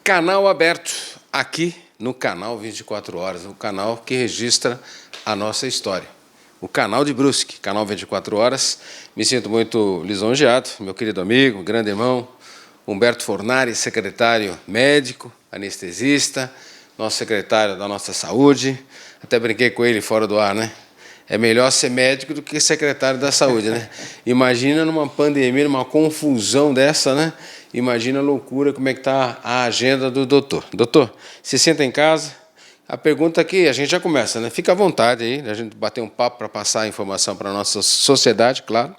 Canal aberto aqui no canal 24 Horas, o canal que registra a nossa história. O canal de Brusque, canal 24 Horas. Me sinto muito lisonjeado, meu querido amigo, grande irmão, Humberto Fornari, secretário médico, anestesista, nosso secretário da nossa saúde. Até brinquei com ele fora do ar, né? É melhor ser médico do que secretário da saúde, né? Imagina numa pandemia, numa confusão dessa, né? Imagina a loucura, como é que está a agenda do doutor. Doutor, se senta em casa. A pergunta aqui, a gente já começa, né? Fica à vontade aí, a gente bater um papo para passar a informação para a nossa sociedade, claro.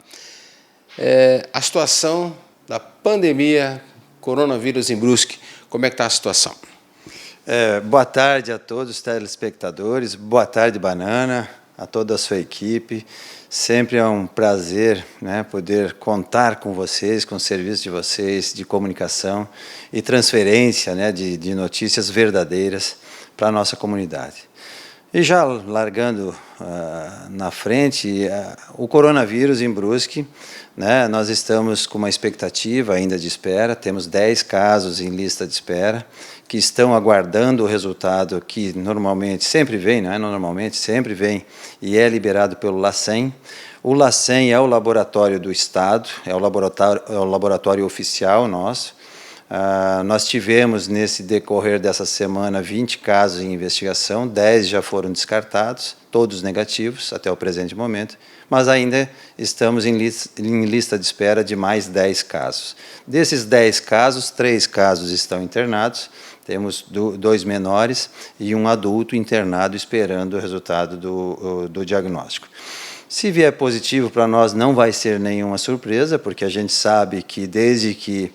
A situação da pandemia, coronavírus em Brusque, como é que está a situação? Boa tarde a todos os telespectadores, boa tarde, Banana, a toda a sua equipe. Sempre é um prazer, né, poder contar com vocês, com o serviço de vocês, de comunicação e transferência, né, de notícias verdadeiras para a nossa comunidade. E já largando na frente, o coronavírus em Brusque, né, nós estamos com uma expectativa ainda de espera, temos 10 casos em lista de espera, que estão aguardando o resultado que normalmente, sempre vem, não é normalmente, sempre vem, e é liberado pelo LACEN. O LACEN é o laboratório do Estado, é o laboratório oficial nosso. Nós tivemos, nesse decorrer dessa semana, 20 casos em investigação, 10 já foram descartados, todos negativos até o presente momento, mas ainda estamos em lista de espera de mais 10 casos. Desses 10 casos, 3 casos estão internados, temos 2 menores e um adulto internado esperando o resultado do diagnóstico. Se vier positivo para nós, não vai ser nenhuma surpresa, porque a gente sabe que desde que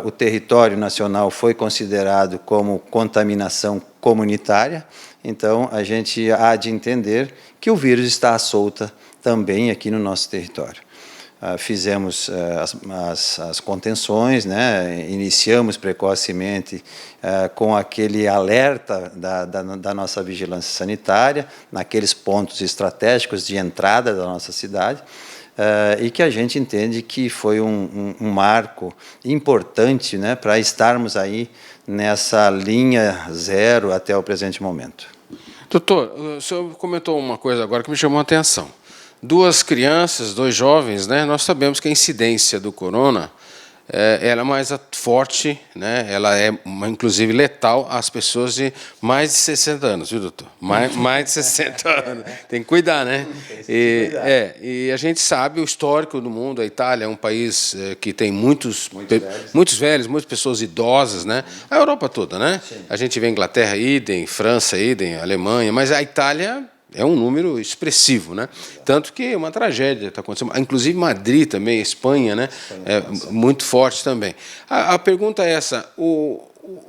o território nacional foi considerado como contaminação comunitária, então a gente há de entender que o vírus está à solta também aqui no nosso território. Fizemos as contenções, né? Iniciamos precocemente com aquele alerta da nossa vigilância sanitária, naqueles pontos estratégicos de entrada da nossa cidade, e que a gente entende que foi um marco importante, né, para estarmos aí nessa linha zero até o presente momento. Doutor, o senhor comentou uma coisa agora que me chamou a atenção. 2 crianças, 2 jovens, né? Nós sabemos que a incidência do corona ela é mais forte, né? Ela é, inclusive, letal às pessoas de mais de 60 anos, viu, doutor? Mais de 60 anos. Tem que cuidar, né? E a gente sabe o histórico do mundo. A Itália é um país que tem muitos velhos, muitas pessoas idosas, né? A Europa toda, né? Sim. A gente vê Inglaterra, idem, França, idem, Alemanha, mas a Itália é um número expressivo, né? Tanto que é uma tragédia está acontecendo. Inclusive Madrid também, Espanha, né? Muito forte também. A pergunta é essa: o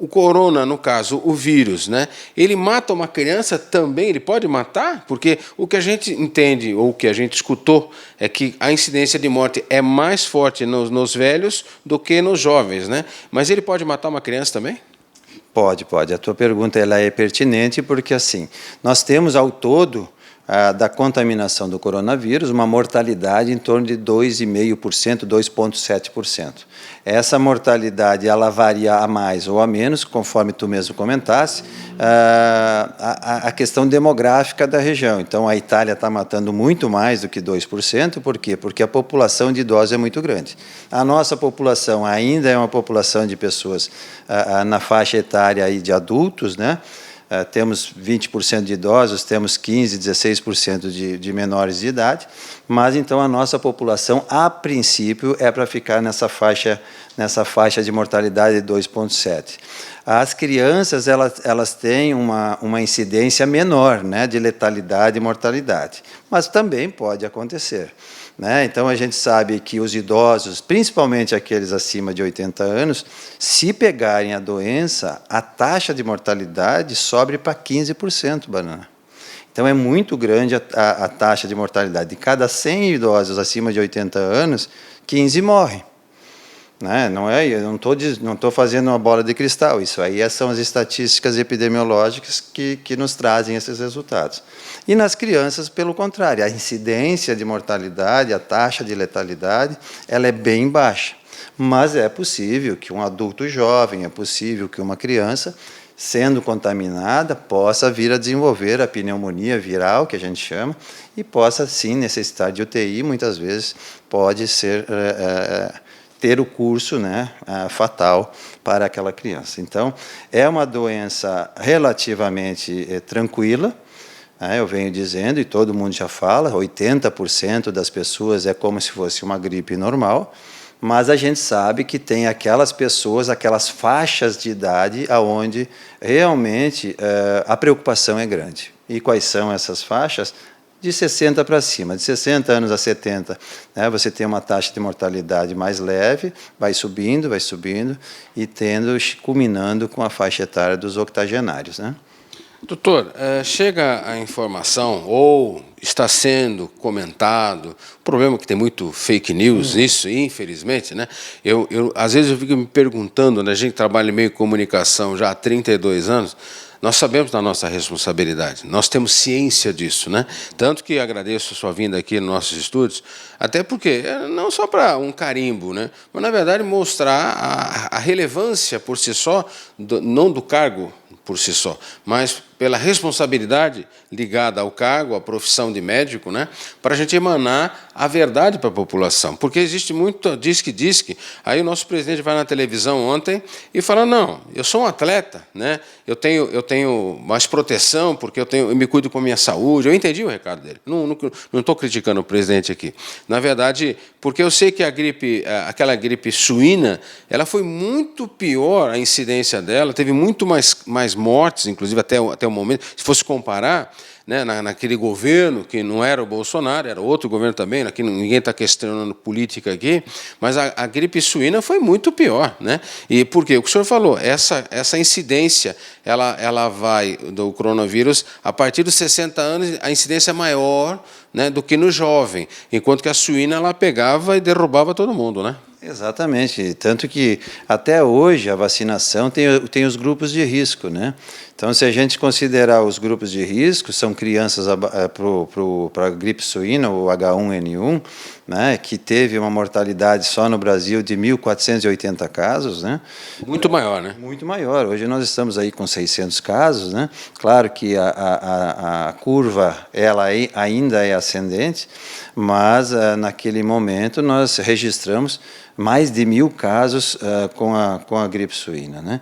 corona, no caso, o vírus, né? Ele mata uma criança também? Ele pode matar? Porque o que a gente entende, ou o que a gente escutou, é que a incidência de morte é mais forte nos velhos do que nos jovens, né? Mas ele pode matar uma criança também? Pode. A tua pergunta ela é pertinente porque, assim, nós temos ao todo, da contaminação do coronavírus, uma mortalidade em torno de 2,5%, 2,7%. Essa mortalidade ela varia a mais ou a menos, conforme tu mesmo comentasse, a questão demográfica da região. Então, a Itália está matando muito mais do que 2%, por quê? Porque a população de idosos é muito grande. A nossa população ainda é uma população de pessoas na faixa etária aí de adultos, né? Temos 20% de idosos, temos 15%, 16% de menores de idade, mas então a nossa população, a princípio, é para ficar nessa faixa de mortalidade de 2,7%. As crianças, elas têm uma incidência menor, né, de letalidade e mortalidade, mas também pode acontecer, né? Então, a gente sabe que os idosos, principalmente aqueles acima de 80 anos, se pegarem a doença, a taxa de mortalidade sobe para 15%, Banana. Então, é muito grande a taxa de mortalidade. De cada 100 idosos acima de 80 anos, 15 morrem. Né? Eu não estou fazendo uma bola de cristal, isso aí são as estatísticas epidemiológicas que nos trazem esses resultados. E nas crianças, pelo contrário, a incidência de mortalidade, a taxa de letalidade, ela é bem baixa. Mas é possível que um adulto jovem, é possível que uma criança, sendo contaminada, possa vir a desenvolver a pneumonia viral, que a gente chama, e possa, sim, necessitar de UTI, muitas vezes pode ser ter o curso, né, fatal para aquela criança. Então, é uma doença relativamente tranquila, eu venho dizendo, e todo mundo já fala, 80% das pessoas é como se fosse uma gripe normal, mas a gente sabe que tem aquelas pessoas, aquelas faixas de idade onde realmente a preocupação é grande. E quais são essas faixas? De 60 para cima, de 60 anos a 70, né, você tem uma taxa de mortalidade mais leve, vai subindo, e culminando com a faixa etária dos octogenários, né? Doutor, chega a informação, ou está sendo comentado, o problema é que tem muito fake news nisso, infelizmente, né? Às vezes eu fico me perguntando, né, a gente trabalha em meio de comunicação já há 32 anos, nós sabemos da nossa responsabilidade, nós temos ciência disso, né? Tanto que agradeço a sua vinda aqui nos nossos estúdios, até porque, não só para um carimbo, né? Mas, na verdade, mostrar a relevância por si só, não do cargo por si só, mas pela responsabilidade ligada ao cargo, à profissão de médico, né, para a gente emanar a verdade para a população. Porque existe muito diz-que, aí o nosso presidente vai na televisão ontem e fala, não, eu sou um atleta, né, eu tenho mais proteção porque eu me cuido com a minha saúde. Eu entendi o recado dele, não estou criticando o presidente aqui. Na verdade, porque eu sei que aquela gripe suína, ela foi muito pior, a incidência dela, teve muito mais mortes, inclusive até o momento, se fosse comparar, né, naquele governo, que não era o Bolsonaro, era outro governo também, aqui ninguém está questionando política aqui, mas a gripe suína foi muito pior, né? E por quê? O que o senhor falou, essa incidência, ela vai do coronavírus, a partir dos 60 anos, a incidência é maior, né, do que no jovem, enquanto que a suína ela pegava e derrubava todo mundo, né? Exatamente, tanto que até hoje a vacinação tem os grupos de risco, né? Então, se a gente considerar os grupos de risco, são crianças para a gripe suína, o H1N1, né, que teve uma mortalidade só no Brasil de 1.480 casos, né? Muito maior, né? Muito maior. Hoje nós estamos aí com 600 casos, né? Claro que a curva ela ainda é ascendente, mas naquele momento nós registramos mais de 1.000 casos com a gripe suína, né?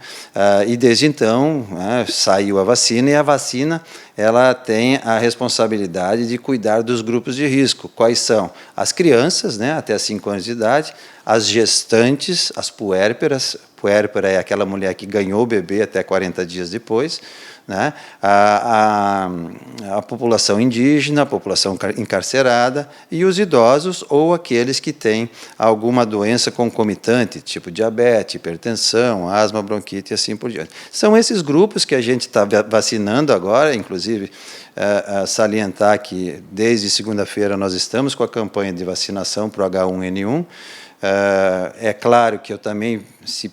E desde então saiu a vacina, e a vacina ela tem a responsabilidade de cuidar dos grupos de risco. Quais são? As crianças, né, até 5 anos de idade, as gestantes, as puérperas. Puérpera é aquela mulher que ganhou o bebê até 40 dias depois, né? A população indígena, a população encarcerada e os idosos ou aqueles que têm alguma doença concomitante, tipo diabetes, hipertensão, asma, bronquite e assim por diante. São esses grupos que a gente está vacinando agora, inclusive salientar que desde segunda-feira nós estamos com a campanha de vacinação para o H1N1. É claro que eu também, se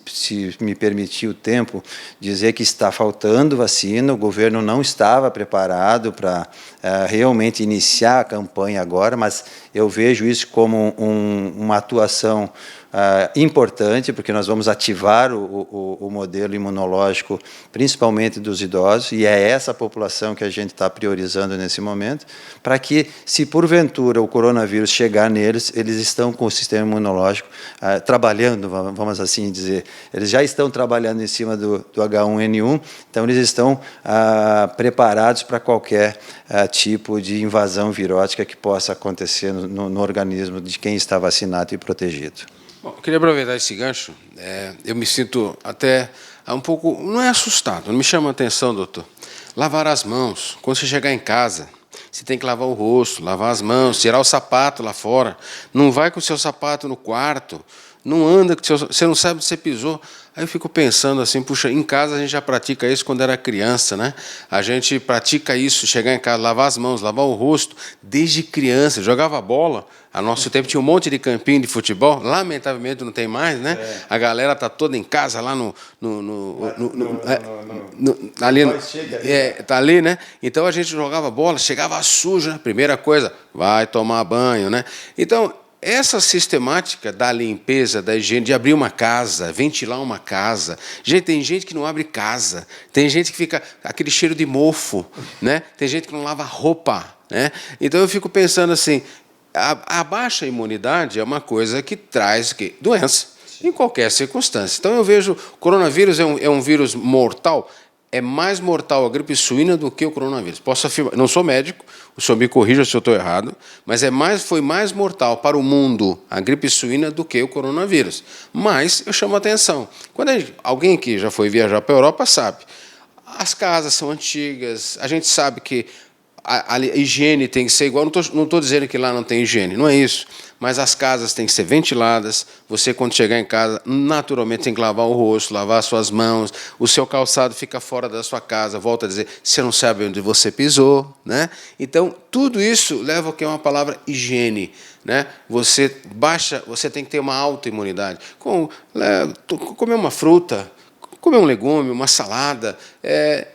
me permitir o tempo, dizer que está faltando vacina, o governo não estava preparado para realmente iniciar a campanha agora, mas eu vejo isso como uma atuação importante, porque nós vamos ativar o modelo imunológico, principalmente dos idosos, e é essa população que a gente está priorizando nesse momento, para que, se porventura o coronavírus chegar neles, eles estão com o sistema imunológico trabalhando, vamos assim dizer, eles já estão trabalhando em cima do H1N1, então eles estão preparados para qualquer tipo de invasão virótica que possa acontecer no organismo de quem está vacinado e protegido. Bom, eu queria aproveitar esse gancho. Eu me sinto até um pouco, não é assustado, não me chama a atenção, doutor. Lavar as mãos. Quando você chegar em casa, você tem que lavar o rosto, lavar as mãos, tirar o sapato lá fora. Não vai com o seu sapato no quarto, não anda, você não sabe onde você pisou. Aí eu fico pensando assim, puxa, em casa a gente já pratica isso quando era criança, né? A gente pratica isso, chegar em casa, lavar as mãos, lavar o rosto, desde criança. Jogava bola, a nosso tempo tinha um monte de campinho de futebol, lamentavelmente não tem mais, né? A galera está toda em casa lá tá ali, né? Então a gente jogava bola, chegava sujo, né? Primeira coisa, vai tomar banho, né? Então, essa sistemática da limpeza, da higiene, de abrir uma casa, ventilar uma casa. Gente, tem gente que não abre casa, tem gente que fica aquele cheiro de mofo, né? Tem gente que não lava roupa, né? Então eu fico pensando assim, a baixa imunidade é uma coisa que traz doença em qualquer circunstância. Então eu vejo o coronavírus é um vírus mortal. É mais mortal a gripe suína do que o coronavírus. Posso afirmar, não sou médico, o senhor me corrija se eu estou errado, mas foi mais mortal para o mundo a gripe suína do que o coronavírus. Mas eu chamo a atenção. Quando alguém que já foi viajar para a Europa sabe, as casas são antigas, a gente sabe que a higiene tem que ser igual. Não estou dizendo que lá não tem higiene, não é isso. Mas as casas têm que ser ventiladas. Você, quando chegar em casa, naturalmente tem que lavar o rosto, lavar as suas mãos. O seu calçado fica fora da sua casa. Volto a dizer, você não sabe onde você pisou, né? Então, tudo isso leva ao que é uma palavra higiene, né? Você tem que ter uma autoimunidade. Comer uma fruta, comer um legume, uma salada,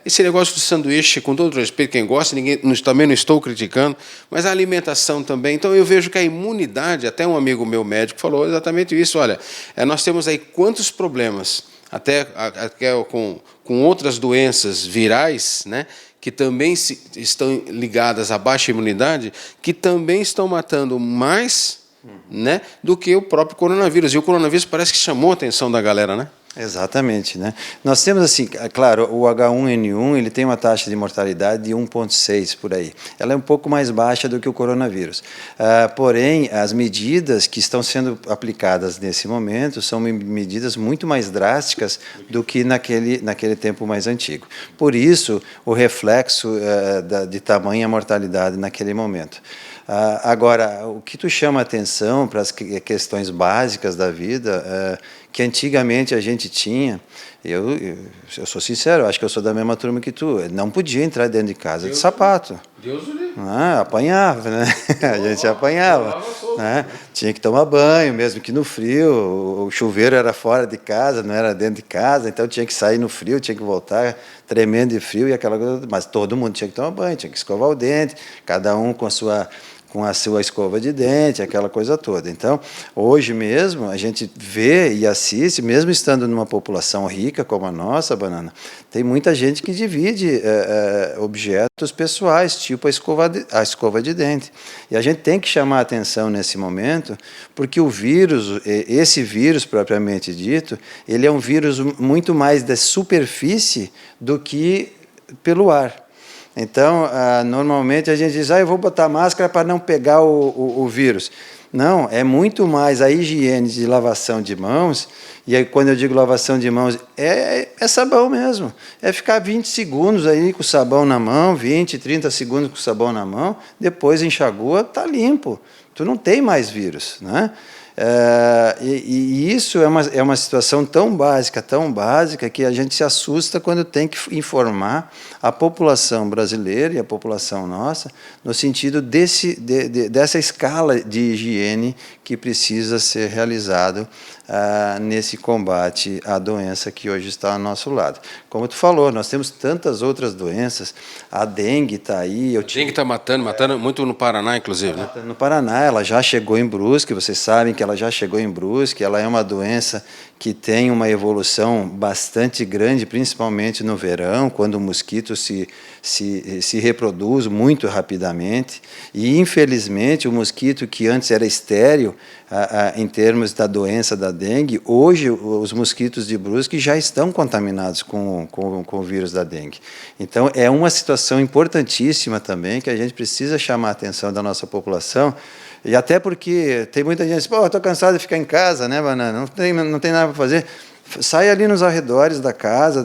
esse negócio de sanduíche, com todo respeito, quem gosta, também não estou criticando, mas a alimentação também. Então, eu vejo que a imunidade, até um amigo meu médico falou exatamente isso, olha, nós temos aí quantos problemas, até com outras doenças virais, né, que também estão ligadas à baixa imunidade, que também estão matando mais, né, do que o próprio coronavírus. E o coronavírus parece que chamou a atenção da galera, né? Exatamente, né? Nós temos assim, claro, o H1N1 ele tem uma taxa de mortalidade de 1,6 por aí. Ela é um pouco mais baixa do que o coronavírus. Porém, as medidas que estão sendo aplicadas nesse momento são medidas muito mais drásticas do que naquele tempo mais antigo. Por isso, o reflexo de tamanha mortalidade naquele momento. Agora, o que tu chama a atenção para as questões básicas da vida, que antigamente a gente tinha, eu sou sincero, acho que eu sou da mesma turma que tu, não podia entrar dentro de casa de sapato. Deus o livre. Apanhava, né? A gente apanhava. Né? Tinha que tomar banho, mesmo que no frio, o chuveiro era fora de casa, não era dentro de casa, então tinha que sair no frio, tinha que voltar tremendo de frio e aquela coisa, mas todo mundo tinha que tomar banho, tinha que escovar o dente, cada um com a sua escova de dente, aquela coisa toda. Então, hoje mesmo, a gente vê e assiste, mesmo estando numa população rica como a nossa, Banana, tem muita gente que divide objetos pessoais, tipo a escova de dente. E a gente tem que chamar a atenção nesse momento, porque o vírus, esse vírus propriamente dito, ele é um vírus muito mais da superfície do que pelo ar. Então, normalmente a gente diz, eu vou botar máscara para não pegar o vírus. Não, é muito mais a higiene de lavação de mãos, e aí quando eu digo lavação de mãos, é sabão mesmo. É ficar 20 segundos aí com o sabão na mão, 20, 30 segundos com o sabão na mão, depois enxagua, está limpo. Tu não tem mais vírus, né? E isso é uma situação tão básica, que a gente se assusta quando tem que informar a população brasileira e a população nossa no sentido dessa escala de higiene que precisa ser realizado nesse combate à doença que hoje está ao nosso lado. Como tu falou, nós temos tantas outras doenças, a dengue está aí. A dengue está matando muito no Paraná, inclusive. Né? No Paraná, ela já chegou em Brusque, vocês sabem que ela já chegou em Brusque, ela é uma doença que tem uma evolução bastante grande, principalmente no verão, quando o mosquito se reproduz muito rapidamente. E, infelizmente, o mosquito que antes era estéril, em termos da doença da dengue, hoje os mosquitos de Brusque já estão contaminados com o vírus da dengue. Então, é uma situação importantíssima também, que a gente precisa chamar a atenção da nossa população. E até porque tem muita gente que diz, estou cansado de ficar em casa, né, Banana? Não tem nada para fazer. Sai ali nos arredores da casa,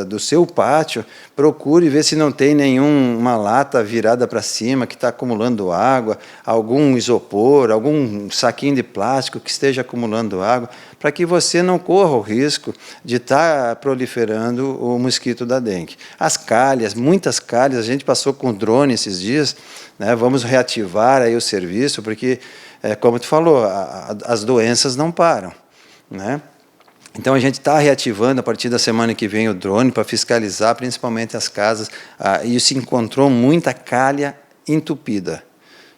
do seu pátio, procure ver se não tem nenhuma lata virada para cima que está acumulando água, algum isopor, algum saquinho de plástico que esteja acumulando água, para que você não corra o risco de estar proliferando o mosquito da dengue. As calhas, muitas calhas, a gente passou com drone esses dias, né, vamos reativar aí o serviço, porque, como tu falou, as doenças não param, né? Então, a gente está reativando, a partir da semana que vem, o drone para fiscalizar, principalmente as casas, e se encontrou muita calha entupida.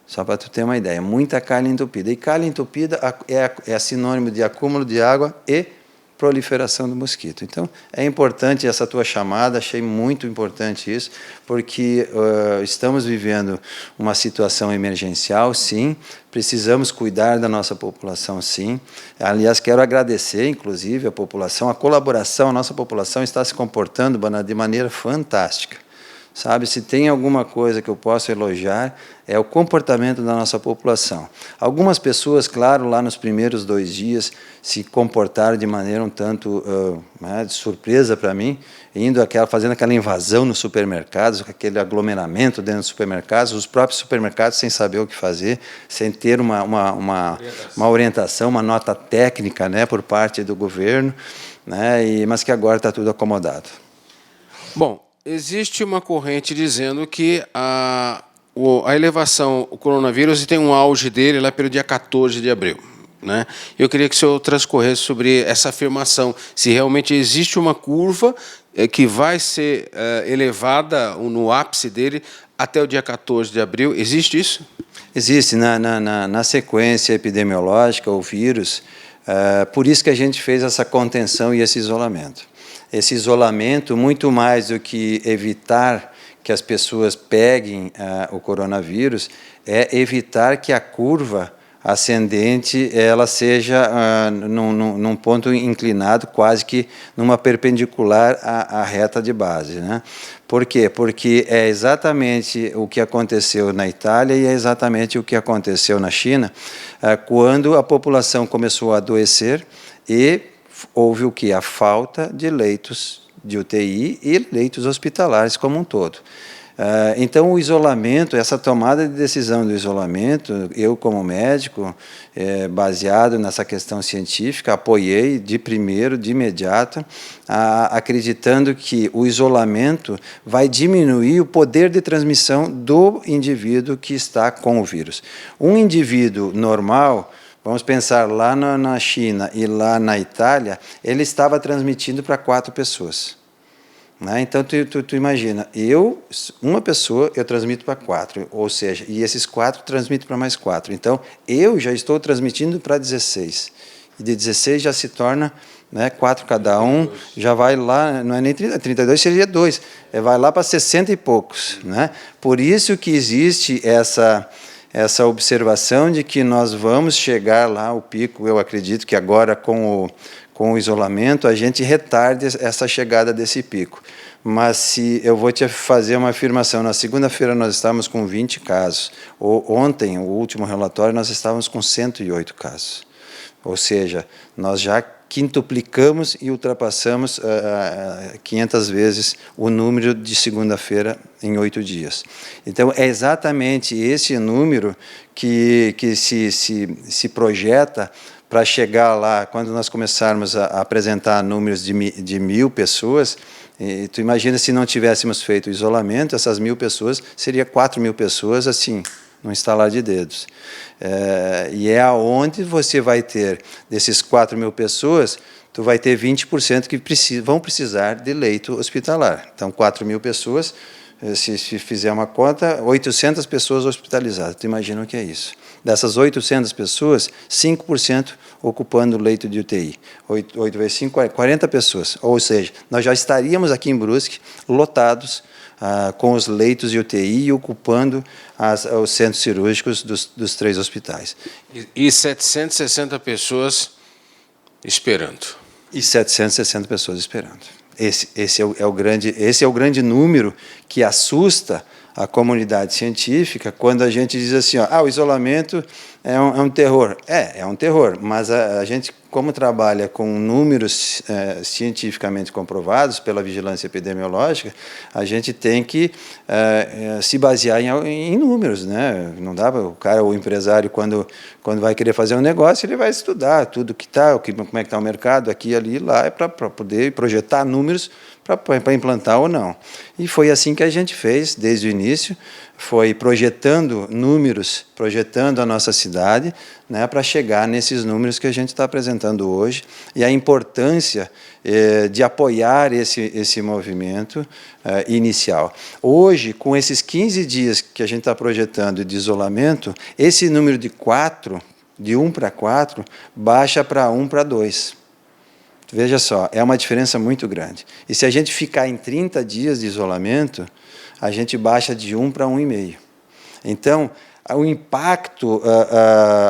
Só para tu ter uma ideia, muita calha entupida. E calha entupida é sinônimo de acúmulo de água e proliferação do mosquito. Então, é importante essa tua chamada, achei muito importante isso, porque estamos vivendo uma situação emergencial, sim, precisamos cuidar da nossa população, sim. Aliás, quero agradecer, inclusive, a população, a colaboração, a nossa população está se comportando de maneira fantástica. Sabe, se tem alguma coisa que eu posso elogiar, é o comportamento da nossa população. Algumas pessoas, claro, lá nos primeiros 2 dias, se comportaram de maneira um tanto de surpresa para mim, fazendo aquela invasão nos supermercados, aquele aglomeramento dentro dos supermercados, os próprios supermercados sem saber o que fazer, sem ter uma orientação, uma nota técnica, né, por parte do governo, né, mas que agora está tudo acomodado. Bom, existe uma corrente dizendo que a elevação, o coronavírus tem um auge dele lá pelo dia 14 de abril. Né? Eu queria que o senhor transcorresse sobre essa afirmação, se realmente existe uma curva que vai ser elevada no ápice dele até o dia 14 de abril. Existe isso? Existe. Na sequência epidemiológica, o vírus, por isso que a gente fez essa contenção e esse isolamento. Esse isolamento, muito mais do que evitar que as pessoas peguem o coronavírus, é evitar que a curva ascendente ela seja num ponto inclinado, quase que numa perpendicular à reta de base, né? Por quê? Porque é exatamente o que aconteceu na Itália e é exatamente o que aconteceu na China, quando a população começou a adoecer e houve o que? A falta de leitos de UTI e leitos hospitalares como um todo. Então, o isolamento, essa tomada de decisão do isolamento, eu como médico, baseado nessa questão científica, apoiei de imediato, acreditando que o isolamento vai diminuir o poder de transmissão do indivíduo que está com o vírus. Um indivíduo normal, vamos pensar lá na China e lá na Itália, ele estava transmitindo para 4 pessoas. Né? Então, tu imagina, uma pessoa, eu transmito para 4, ou seja, e esses 4 transmitem para mais 4. Então, eu já estou transmitindo para 16. E de 16 já se torna 4 cada um, já vai lá, não é nem 30, 32 seria 2, vai lá para 60 e poucos. Né? Por isso que existe essa observação de que nós vamos chegar lá ao pico. Eu acredito que agora com o isolamento a gente retarde essa chegada desse pico. Mas se eu vou te fazer uma afirmação, na segunda-feira nós estávamos com 20 casos, ontem, o último relatório, nós estávamos com 108 casos. Ou seja, nós já quintuplicamos e ultrapassamos 500 vezes o número de segunda-feira em 8 dias. Então, é exatamente esse número que se projeta para chegar lá, quando nós começarmos a apresentar números de 1.000 pessoas, e tu imagina se não tivéssemos feito o isolamento, essas 1.000 pessoas, seria 4.000 pessoas, assim, num estalar de dedos. E é aonde você vai ter, desses 4.000 pessoas, tu vai ter 20% que vão precisar de leito hospitalar. Então, 4.000 pessoas, se fizer uma conta, 800 pessoas hospitalizadas. Tu imagina o que é isso? Dessas 800 pessoas, 5% ocupando o leito de UTI. 8 vezes 5, 40 pessoas. Ou seja, nós já estaríamos aqui em Brusque lotados com os leitos de UTI e ocupando os centros cirúrgicos dos 3 hospitais. E 760 pessoas esperando. E 760 pessoas esperando. Esse é o grande número que assusta a comunidade científica quando a gente diz assim, o isolamento é um terror. É um terror, mas a gente, como trabalha com números cientificamente comprovados pela vigilância epidemiológica, a gente tem que se basear em números, né? Não dá para o empresário, quando vai querer fazer um negócio, ele vai estudar tudo que está, como é que está o mercado, aqui, ali, lá, para poder projetar números para implantar ou não. E foi assim que a gente fez desde o início. foi projetando números, projetando a nossa cidade, né, para chegar nesses números que a gente está apresentando hoje, e a importância de apoiar esse movimento inicial. Hoje, com esses 15 dias que a gente está projetando de isolamento, esse número de 4, de 1 para 4, baixa para 1 para 2. Veja só, é uma diferença muito grande. E se a gente ficar em 30 dias de isolamento, a gente baixa de 1 para 1,5. Então, o impacto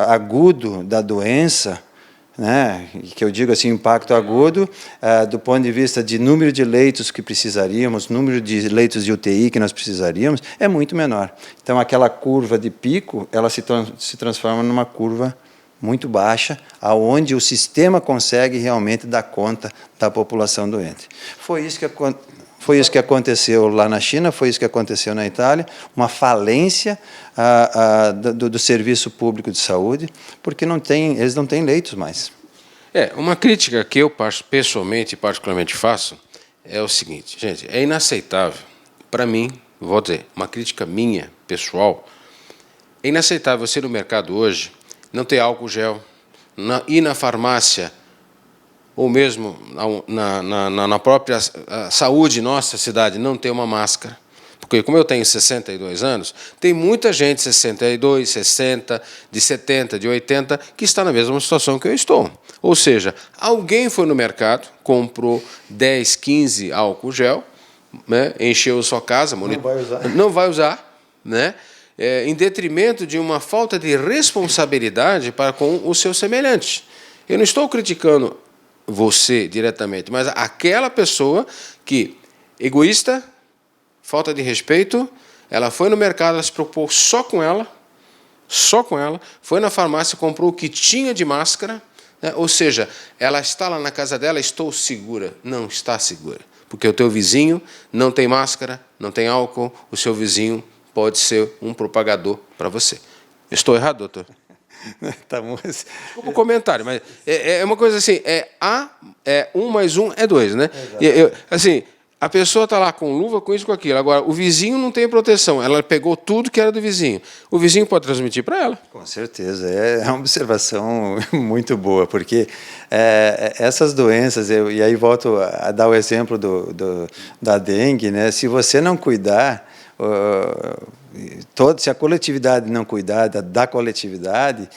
agudo da doença, né, que eu digo assim, impacto agudo, do ponto de vista de número de leitos que precisaríamos, número de leitos de UTI que nós precisaríamos, é muito menor. Então, aquela curva de pico, ela se transforma numa curva muito baixa, aonde o sistema consegue realmente dar conta da população doente. Foi isso que aconteceu lá na China, foi isso que aconteceu na Itália, uma falência do serviço público de saúde, porque eles não têm leitos mais. Uma crítica que eu pessoalmente e particularmente faço é o seguinte, gente, é inaceitável, para mim, vou dizer, uma crítica minha, pessoal, é inaceitável você ir no mercado hoje não ter álcool gel, ir na farmácia, ou mesmo na própria saúde nossa cidade, não ter uma máscara. Porque, como eu tenho 62 anos, tem muita gente de 62, 60, de 70, de 80, que está na mesma situação que eu estou. Ou seja, alguém foi no mercado, comprou 10, 15 álcool gel, né, encheu sua casa, não vai usar, né? Em detrimento de uma falta de responsabilidade para com o seu semelhante. Eu não estou criticando você diretamente, mas aquela pessoa que, egoísta, falta de respeito, ela foi no mercado, ela se preocupou só com ela, foi na farmácia, comprou o que tinha de máscara, né? Ou seja, ela está lá na casa dela, estou segura. Não está segura, porque o teu vizinho não tem máscara, não tem álcool, o seu vizinho pode ser um propagador para você. Estou errado, doutor? Tá bom. Desculpa o comentário, mas é uma coisa assim, 1 mais 1 é 2, né? Assim, a pessoa está lá com luva, com isso, com aquilo. Agora, o vizinho não tem proteção. Ela pegou tudo que era do vizinho. O vizinho pode transmitir para ela. Com certeza. É uma observação muito boa, porque essas doenças, e aí volto a dar o exemplo da dengue, né? Se você não cuidar, se a coletividade não cuidar da coletividade,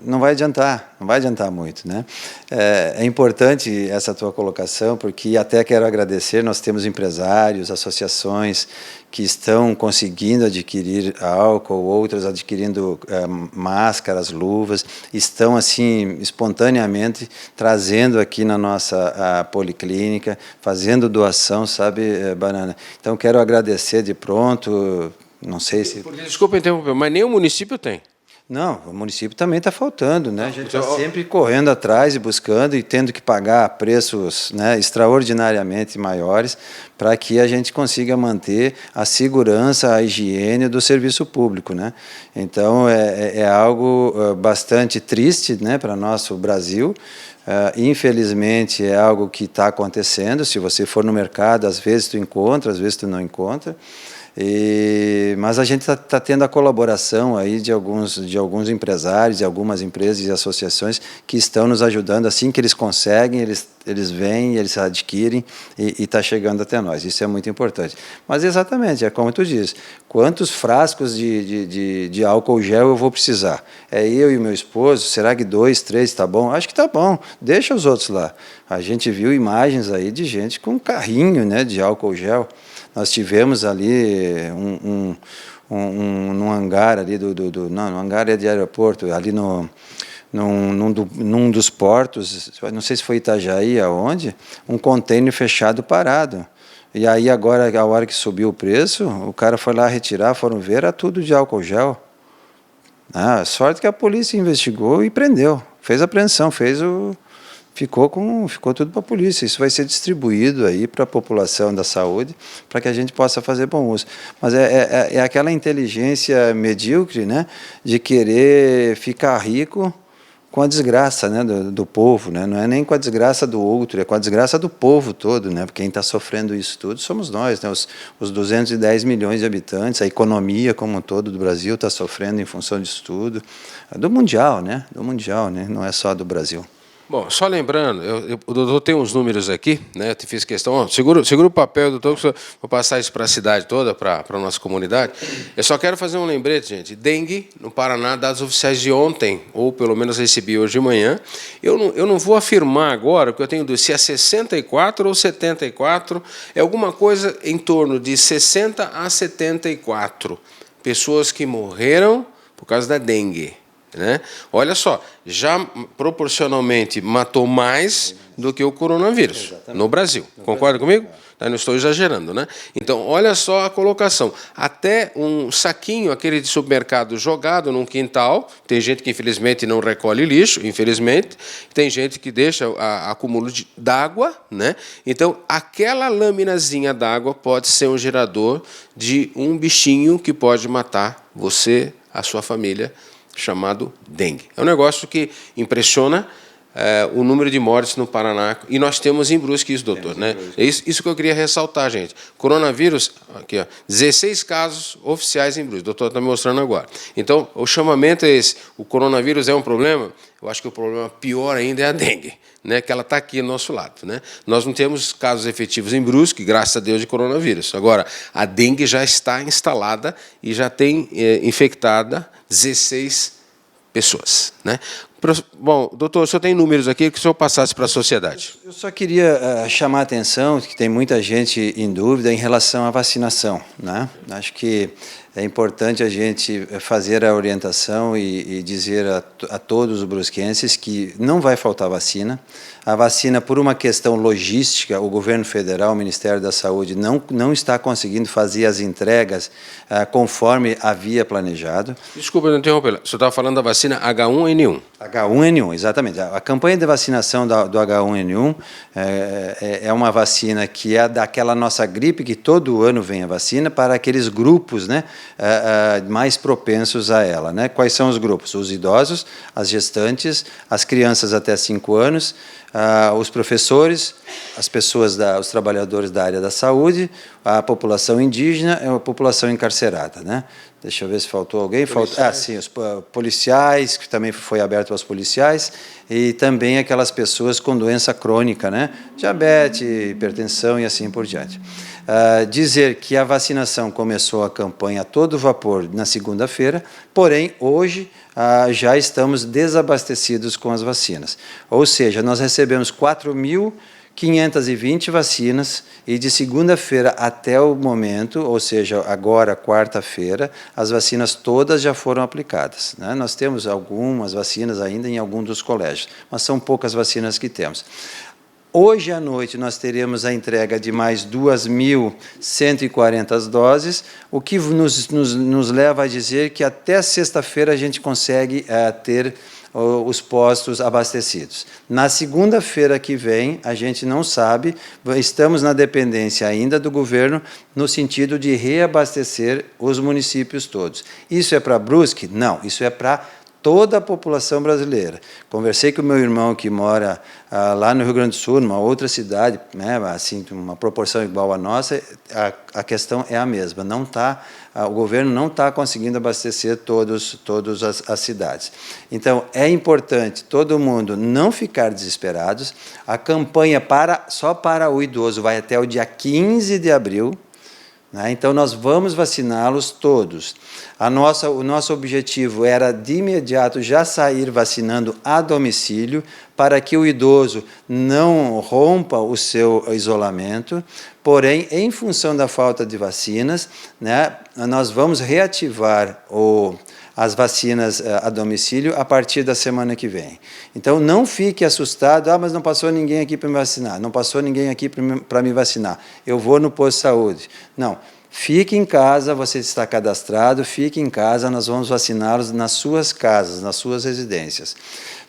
não vai adiantar muito, né? É importante essa tua colocação, porque até quero agradecer, nós temos empresários, associações que estão conseguindo adquirir álcool, outras adquirindo máscaras, luvas, estão assim espontaneamente trazendo aqui na nossa policlínica, fazendo doação, sabe, Banana? Então quero agradecer de pronto, não sei se... Desculpa interromper, mas nem o município tem. Não, o município também está faltando, né? A gente está sempre correndo atrás e buscando e tendo que pagar preços, né, extraordinariamente maiores para que a gente consiga manter a segurança, a higiene do serviço público, né? Então, é algo bastante triste, né, para nosso Brasil. Infelizmente, é algo que está acontecendo. Se você for no mercado, às vezes tu encontra, às vezes tu não encontra. Mas a gente está tendo a colaboração aí de alguns empresários, de algumas empresas e associações que estão nos ajudando. Assim que eles conseguem, eles vêm, eles adquirem e está chegando até nós. Isso é muito importante. Mas exatamente, é como tu diz, quantos frascos de álcool gel eu vou precisar? É eu e meu esposo, será que 2, 3 está bom? Acho que está bom, deixa os outros lá. A gente viu imagens aí de gente com um carrinho, né, de álcool gel. Nós tivemos ali num hangar ali não, no hangar é de aeroporto, ali num dos portos, não sei se foi Itajaí, aonde, um container fechado parado. E aí agora, a hora que subiu o preço, o cara foi lá retirar, foram ver, era tudo de álcool gel. Sorte que a polícia investigou e prendeu, fez a apreensão, ficou tudo para a polícia. Isso vai ser distribuído aí para a população da saúde, para que a gente possa fazer bom uso. Mas é aquela inteligência medíocre, né, de querer ficar rico com a desgraça, né, do povo, né? Não é nem com a desgraça do outro, é com a desgraça do povo todo, né? Porque quem está sofrendo isso tudo somos nós, né? Os 210 milhões de habitantes, a economia como um todo do Brasil está sofrendo em função disso tudo, do mundial, né? Do mundial, né? Não é só do Brasil. Bom, só lembrando, o doutor tem uns números aqui, né? Eu te fiz questão, ó, segura o papel, doutor, que eu vou passar isso para a cidade toda, para a nossa comunidade. Eu só quero fazer um lembrete, gente. Dengue, no Paraná, dados oficiais de ontem, ou pelo menos recebi hoje de manhã. Eu não vou afirmar agora, porque eu tenho dúvida, se é 64 ou 74, é alguma coisa em torno de 60 a 74 pessoas que morreram por causa da dengue. Né? Olha só, já proporcionalmente matou mais do que o coronavírus. Exatamente. No Brasil. Concorda comigo? Não estou exagerando, né? Então, olha só a colocação. Até um saquinho, aquele de supermercado jogado num quintal, tem gente que infelizmente não recolhe lixo, infelizmente, tem gente que deixa acúmulo d'água, né? Então, aquela laminazinha d'água pode ser um gerador de um bichinho que pode matar você, a sua família, chamado dengue. É um negócio que impressiona o número de mortes no Paraná. E nós temos em Brusque isso, doutor. Né? É isso que eu queria ressaltar, gente. Coronavírus, aqui, ó, 16 casos oficiais em Brusque. O doutor está me mostrando agora. Então, o chamamento é esse. O coronavírus é um problema? Eu acho que o problema pior ainda é a dengue, né? Que ela está aqui ao nosso lado. Né? Nós não temos casos efetivos em Brusque, graças a Deus, de coronavírus. Agora, a dengue já está instalada e já tem infectada 16 pessoas. Né? Bom, doutor, o senhor tem números aqui que o senhor passasse para a sociedade. Eu só queria chamar a atenção, que tem muita gente em dúvida em relação à vacinação. Né? Acho que é importante a gente fazer a orientação e dizer a todos os brusquenses que não vai faltar vacina. A vacina, por uma questão logística, o governo federal, o Ministério da Saúde, não está conseguindo fazer as entregas conforme havia planejado. Desculpa não interromper. O senhor estava falando da vacina H1N1. H1N1, exatamente. A campanha de vacinação do H1N1 é uma vacina que é daquela nossa gripe, que todo ano vem a vacina, para aqueles grupos, né, mais propensos a ela. Né? Quais são os grupos? Os idosos, as gestantes, as crianças até 5 anos, os professores, as pessoas, os trabalhadores da área da saúde, a população indígena e a população encarcerada. Né? Deixa eu ver se faltou alguém. Sim, os policiais, que também foi aberto aos policiais, e também aquelas pessoas com doença crônica, né? Diabetes, hipertensão e assim por diante. Dizer que a vacinação começou a campanha a todo vapor na segunda-feira, porém, hoje já estamos desabastecidos com as vacinas. Ou seja, nós recebemos 4.520 vacinas e de segunda-feira até o momento, ou seja, agora, quarta-feira, as vacinas todas já foram aplicadas. Né? Nós temos algumas vacinas ainda em alguns dos colégios, mas são poucas vacinas que temos. Hoje à noite nós teremos a entrega de mais 2.140 doses, o que nos leva a dizer que até sexta-feira a gente consegue ter os postos abastecidos. Na segunda-feira que vem, a gente não sabe, estamos na dependência ainda do governo no sentido de reabastecer os municípios todos. Isso é para Brusque? Não, isso é para toda a população brasileira. Conversei com o meu irmão que mora lá no Rio Grande do Sul, numa outra cidade, né, assim, uma proporção igual à nossa, a questão é a mesma. O governo não está conseguindo abastecer todas as cidades. Então, é importante todo mundo não ficar desesperados. A campanha só para o idoso vai até o dia 15 de abril. Então, nós vamos vaciná-los todos. O nosso objetivo era, de imediato, já sair vacinando a domicílio, para que o idoso não rompa o seu isolamento. Porém, em função da falta de vacinas, né, nós vamos reativar as vacinas a domicílio a partir da semana que vem. Então, não fique assustado, mas não passou ninguém aqui para me vacinar, não passou ninguém aqui para me vacinar, eu vou no posto de saúde. Não, fique em casa, você está cadastrado, fique em casa, nós vamos vaciná-los nas suas casas, nas suas residências.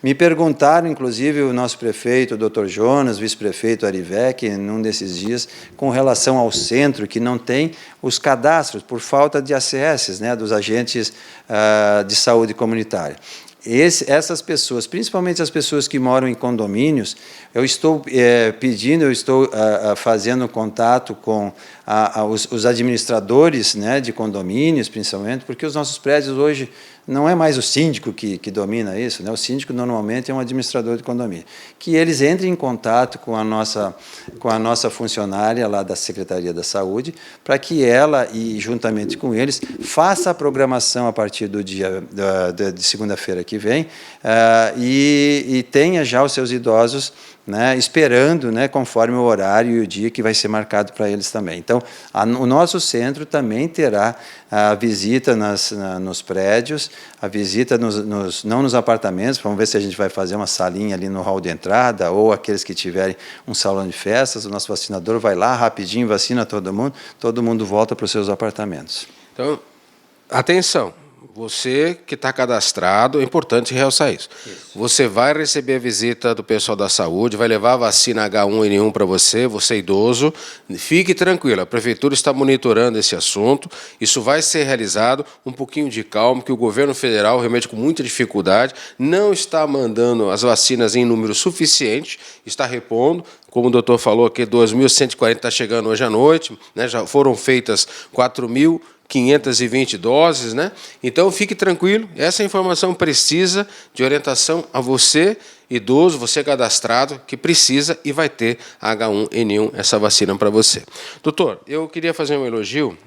Me perguntaram, inclusive, o nosso prefeito, o Dr. Jonas, vice-prefeito Arivec, num desses dias, com relação ao centro, que não tem os cadastros, por falta de ACS, né, dos agentes de saúde comunitária. essas pessoas, principalmente as pessoas que moram em condomínios, eu estou pedindo, eu estou fazendo contato com os administradores, né, de condomínios, principalmente, porque os nossos prédios hoje não é mais o síndico que domina isso, né? O síndico normalmente é um administrador de condomínio. Que eles entrem em contato com a nossa funcionária lá da Secretaria da Saúde, para que ela, e juntamente com eles, faça a programação a partir do dia de segunda-feira que vem, e tenha já os seus idosos, né, esperando, né, conforme o horário e o dia que vai ser marcado para eles também. Então, o nosso centro também terá a visita nos prédios, a visita não nos apartamentos, vamos ver se a gente vai fazer uma salinha ali no hall de entrada, ou aqueles que tiverem um salão de festas, o nosso vacinador vai lá rapidinho, vacina todo mundo volta para os seus apartamentos. Então, atenção! Você que está cadastrado, é importante realçar isso. Você vai receber a visita do pessoal da saúde, vai levar a vacina H1N1 para você idoso. Fique tranquilo, a Prefeitura está monitorando esse assunto. Isso vai ser realizado, um pouquinho de calma, que o governo federal, realmente com muita dificuldade, não está mandando as vacinas em número suficiente, está repondo. Como o doutor falou aqui, 2.140 está chegando hoje à noite, né? Já foram feitas 4.520 doses, né? Então, fique tranquilo, essa informação precisa de orientação a você, idoso, você cadastrado, que precisa e vai ter H1N1, essa vacina para você. Doutor, eu queria fazer um elogio.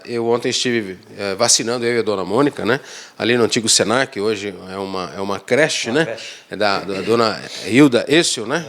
Eu ontem estive vacinando, eu e a dona Mônica, né? Ali no antigo Senac, que hoje é uma creche, né? É da dona Hilda Essel, né?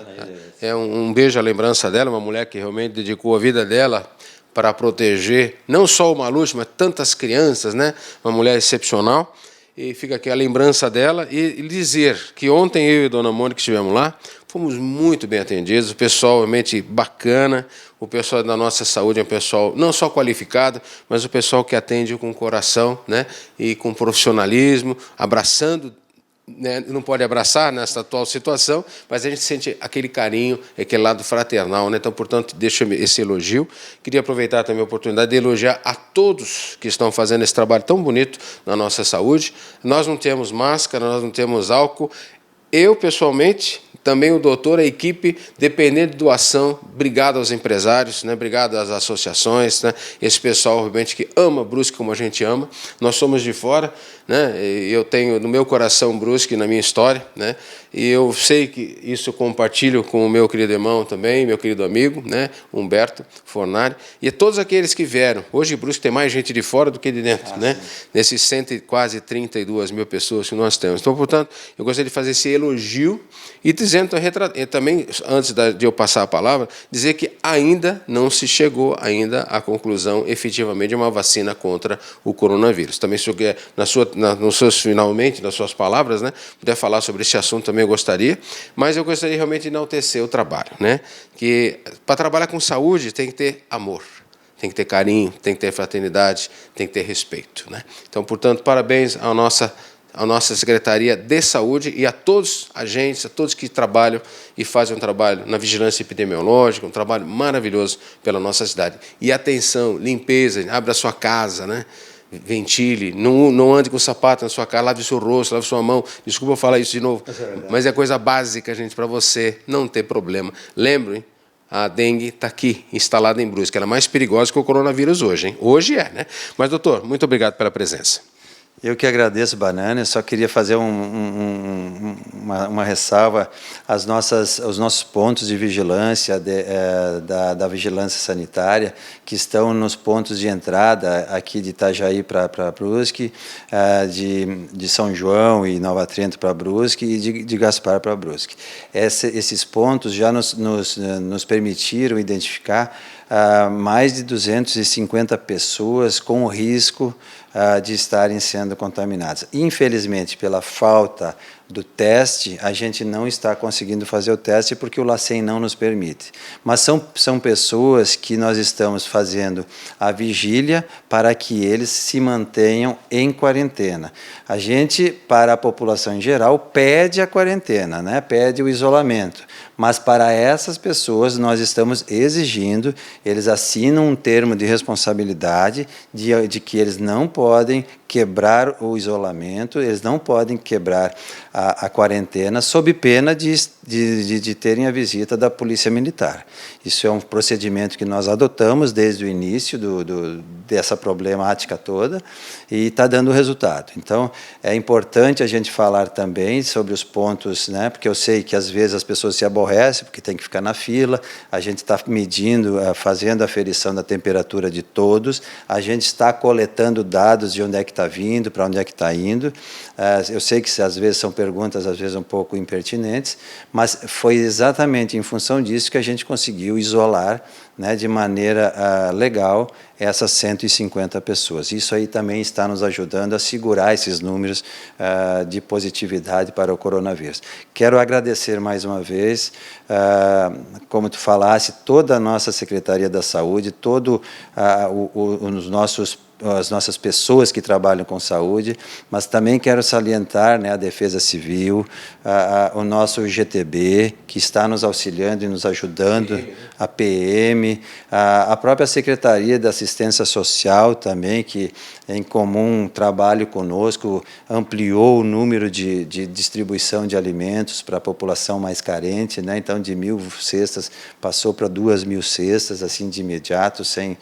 É um beijo à lembrança dela, uma mulher que realmente dedicou a vida dela para proteger não só o Maluf, mas tantas crianças, né? Uma mulher excepcional. E fica aqui a lembrança dela e dizer que ontem eu e a dona Mônica estivemos lá, fomos muito bem atendidos, o pessoal realmente bacana, o pessoal da nossa saúde é um pessoal não só qualificado, mas o pessoal que atende com coração, né? E com profissionalismo, abraçando, né, não pode abraçar nessa atual situação, mas a gente sente aquele carinho, aquele lado fraternal, né? Então, portanto, deixo esse elogio. Queria aproveitar também a oportunidade de elogiar a todos que estão fazendo esse trabalho tão bonito na nossa saúde. Nós não temos máscara, nós não temos álcool. Eu, pessoalmente, também o doutor, a equipe, dependendo de doação, obrigado aos empresários, né? Obrigado às associações, né? Esse pessoal realmente que ama Brusque como a gente ama. Nós somos de fora, né? Eu tenho no meu coração Brusque, na minha história, né? E eu sei que isso eu compartilho com o meu querido irmão também, meu querido amigo, né? Humberto Fornari, e todos aqueles que vieram. Hoje Brusque tem mais gente de fora do que de dentro, né? Nesses quase 32 mil pessoas que nós temos. Então, portanto, eu gostaria de fazer esse elogio e dizendo também, antes de eu passar a palavra, dizer que ainda não se chegou ainda à conclusão efetivamente de uma vacina contra o coronavírus. Também, se eu quer, finalmente, nas suas palavras, né, puder falar sobre esse assunto, também eu gostaria, mas eu gostaria realmente de enaltecer o trabalho, né, que para trabalhar com saúde tem que ter amor. Tem que ter carinho, tem que ter fraternidade, tem que ter respeito, né? Então, portanto, parabéns à nossa Secretaria de Saúde e a todos os agentes, a todos que trabalham e fazem um trabalho na vigilância epidemiológica, um trabalho maravilhoso pela nossa cidade. E atenção, limpeza, abra a sua casa, né? Ventile, não ande com sapato na sua casa, lave o seu rosto, lave sua mão. Desculpa eu falar isso de novo, mas é coisa básica, gente, para você não ter problema. Lembrem, a dengue está aqui, instalada em Brusque. Ela é mais perigosa que o coronavírus hoje, hein? Hoje é, né? Mas, doutor, muito obrigado pela presença. Eu que agradeço, Banana. Eu só queria fazer uma ressalva aos nossos pontos de vigilância da vigilância sanitária, que estão nos pontos de entrada aqui de Itajaí para Brusque, de São João e Nova Trento para Brusque e de Gaspar para Brusque. Esses pontos já nos permitiram identificar mais de 250 pessoas com risco de estarem sendo contaminadas. Infelizmente, pela falta do teste, a gente não está conseguindo fazer o teste porque o LACEN não nos permite. Mas são pessoas que nós estamos fazendo a vigília para que eles se mantenham em quarentena. A gente, para a população em geral, pede a quarentena, né? Pede o isolamento. Mas para essas pessoas nós estamos exigindo, eles assinam um termo de responsabilidade de que eles não podem quebrar o isolamento, eles não podem quebrar a quarentena sob pena de terem a visita da Polícia Militar. Isso é um procedimento que nós adotamos desde o início dessa problemática toda e está dando resultado. Então, é importante a gente falar também sobre os pontos, né, porque eu sei que às vezes as pessoas se aborrecem porque tem que ficar na fila, a gente está medindo, fazendo a aferição da temperatura de todos, a gente está coletando dados de onde é que está vindo, para onde é que está indo. Eu sei que às vezes são perguntas, às vezes um pouco impertinentes, mas foi exatamente em função disso que a gente conseguiu isolar, né, de maneira legal essas 150 pessoas. Isso aí também está nos ajudando a segurar esses números de positividade para o coronavírus. Quero agradecer mais uma vez, como tu falasse, toda a nossa Secretaria da Saúde, todos as nossas pessoas que trabalham com saúde, mas também quero salientar, né, a Defesa Civil, o nosso GTB, que está nos auxiliando e nos ajudando, a PM, a própria Secretaria da Assistência Social também, que em comum trabalho conosco, ampliou o número de distribuição de alimentos para a população mais carente, né? Então de 1.000 cestas passou para 2.000 cestas, assim de imediato, sem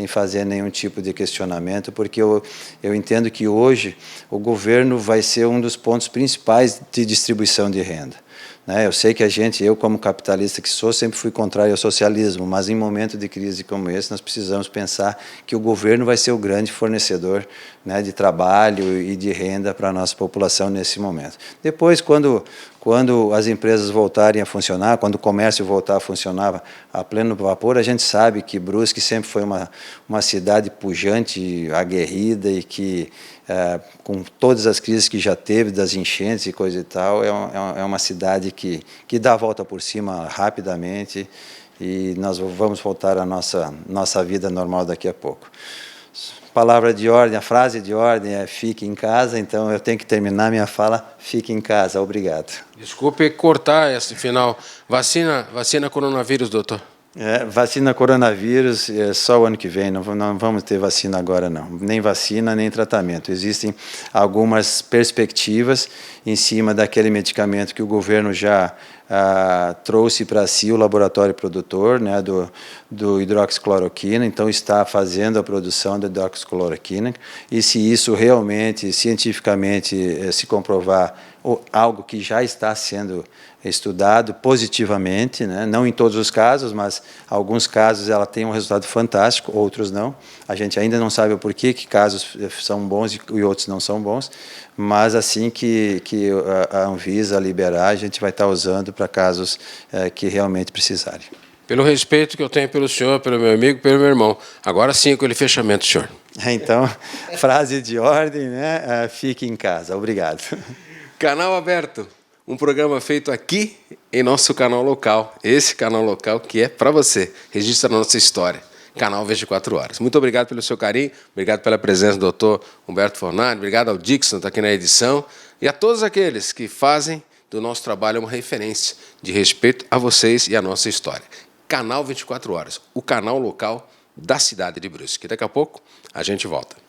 fazer nenhum tipo de questionamento, porque eu entendo que hoje o governo vai ser um dos pontos principais de distribuição de renda. Eu sei que eu como capitalista que sou, sempre fui contrário ao socialismo, mas em momento de crise como esse, nós precisamos pensar que o governo vai ser o grande fornecedor, né, de trabalho e de renda para a nossa população nesse momento. Depois, quando as empresas voltarem a funcionar, quando o comércio voltar a funcionar a pleno vapor, a gente sabe que Brusque sempre foi uma cidade pujante, aguerrida e que, com todas as crises que já teve, das enchentes e coisa e tal, é uma cidade que dá a volta por cima rapidamente e nós vamos voltar à nossa vida normal daqui a pouco. Palavra de ordem, a frase de ordem é fique em casa, então eu tenho que terminar minha fala, fique em casa, obrigado. Desculpe cortar esse final. Vacina coronavírus, doutor? Vacina coronavírus é só o ano que vem, não vamos ter vacina agora não, nem vacina, nem tratamento. Existem algumas perspectivas em cima daquele medicamento que o governo já trouxe para si o laboratório produtor, né, do hidroxicloroquina, então está fazendo a produção da hidroxicloroquina, e se isso realmente, cientificamente, se comprovar algo que já está sendo estudado positivamente, né? Não em todos os casos, mas alguns casos ela tem um resultado fantástico, outros não. A gente ainda não sabe o porquê, que casos são bons e outros não são bons, mas assim que a Anvisa liberar, a gente vai estar usando para casos que realmente precisarem. Pelo respeito que eu tenho pelo senhor, pelo meu amigo, pelo meu irmão. Agora sim, aquele fechamento, senhor. Então, frase de ordem, né? Fique em casa. Obrigado. Canal Aberto, um programa feito aqui em nosso canal local. Esse canal local que é para você. Registra a nossa história. Canal 24 Horas. Muito obrigado pelo seu carinho, obrigado pela presença do doutor Humberto Fornari, obrigado ao Dixon, que está aqui na edição, e a todos aqueles que fazem do nosso trabalho uma referência de respeito a vocês e a nossa história. Canal 24 Horas, o canal local da cidade de Brusque. Daqui a pouco a gente volta.